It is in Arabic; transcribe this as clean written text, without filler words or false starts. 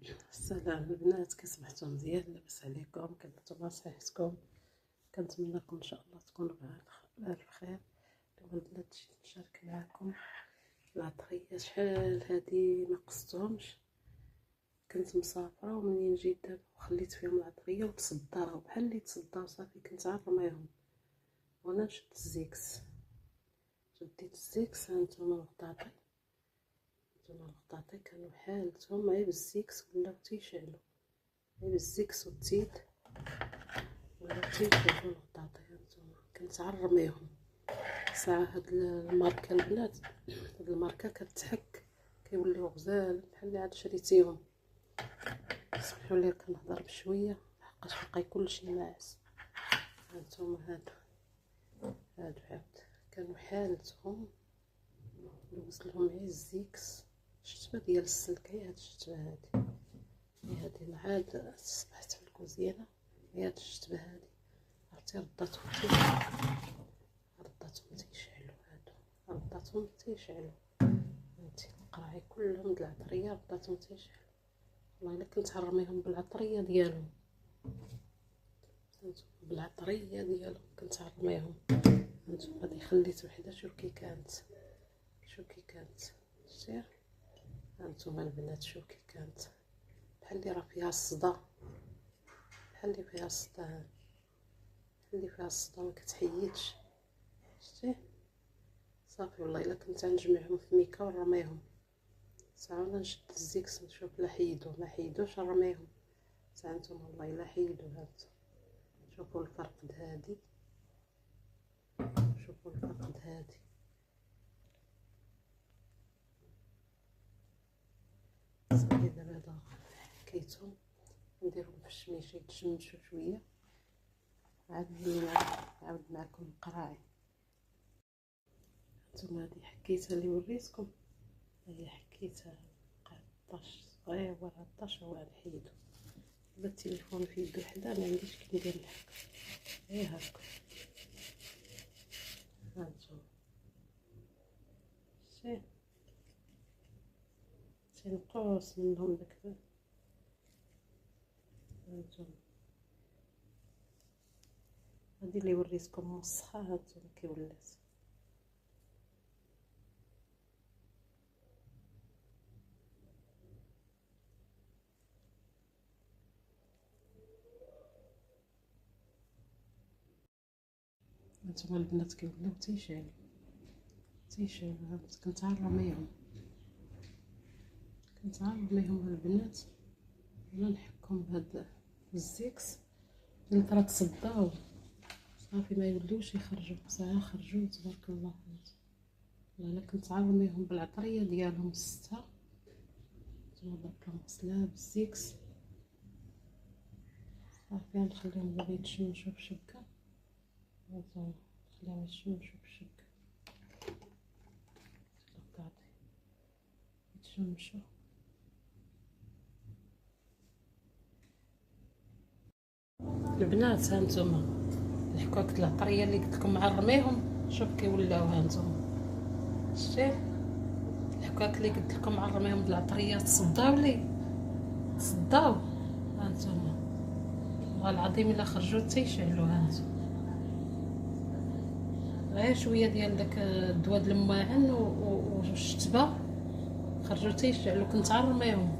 السلام البنات، كي صبحتو مزيان؟ لاباس عليكم؟ كنتوما صحتكم؟ كنتمنى لكم ان شاء الله تكونوا بألف خير. اليوم البنات جيت نشارك معكم العطريه. شحال هادي ما قصتهمش، كنت مسافره ومنين جيت دابا وخليت فيهم العطريه وتصداو بحال اللي تصداو صافي. كنت عارميهم وانا شديت الزيكس. هانتوما الغطاطي، كانوا حالتهم عيب الزيكس ولاو تيشعلو، عيب الزيكس والتيد ولاو تيشعلو الغطاطي. هانتوما كنت عرميهم ساعة. هاد الماركة البنات، هاد الماركة كتحك كيوليو غزال بحال اللي عاد شريتيهم. سمحوا لي كنهضر بشويه لحقاش بقى كلشي ناعس. هانتوما هادو عاود كانوا حالتهم، لوزت لهم غير الزيكس. الشتبه ديال السلك، هي هاد الشتبه هادي عاد صبحت في الكوزينه. هي هاد الشتبه هادي عرفتي رداتهم تيشعلو. رداتهم تيشعلو. هانتي القراعي كلهم د العطريه رداتهم تيشعلو. والله الا كنت عرميهم بالعطريه ديالهم، كنت عرميهم. هانتوما غادي خليت وحده. شوف كي كانت شتي. هانتوما البنات شوف كي كانت بحال اللي راه فيها الصدى، بحال اللي فيها الصدى ما كتحيدش. شتي صافي. والله الا كنت غنجمعهم في ميكا ونرميهم ساعه ولا نشد الزيكس نشوف لا حيدو ما حيدوش نرميهم ساعه. نتوما والله الا حيدو. هانتوما شوفوا الفرق هادي، صافي. دابا هذا حكيتهم نديرهم في الشميشه يتشمشوا شويه، عاد نعاود معكم القراعي. هانتوما هادي حكيتها اللي وريتكم، هي حكيتها 13 صغير ولا 13 هو نحيدو. دابا التليفون في يد وحده ما عنديش كي ندير الحك غير هكا. هانتوما شتي تنقص منهم داك. هانتوما هادي اللي وريتكم مسخه. هانتوما كي ولات هانتوما البنات كيوليو تيشعلو. كنت عرميهم البنات ولا نحكهم بهاد الزيكس اللي راه تصداو صافي ما يوليوش يخرجوا. ساعه خرجوا تبارك الله. والله الا كنت عرميهم بالعطريه ديالهم السته. نتوما درك غسلها بالزيكس صافي. نخليهم دابا يتشمشوا في شبكه. هانتوما نخليهم يتشمشوا في شبكه يتشمشوا. البنات هانتوما الحكاك العطريه اللي قلت لكم عرميهم شوف كي ولاو. هانتوما شتي الحكاك اللي قلت لكم عرميهم بالعطريه تصداو هانتوما والله العظيم الا خرجوا تيشعلوا. هانتوما غير شويه ديال داك الدواء د الماعن والشتبه خرجوا تيشعلوا. كنت عرميهم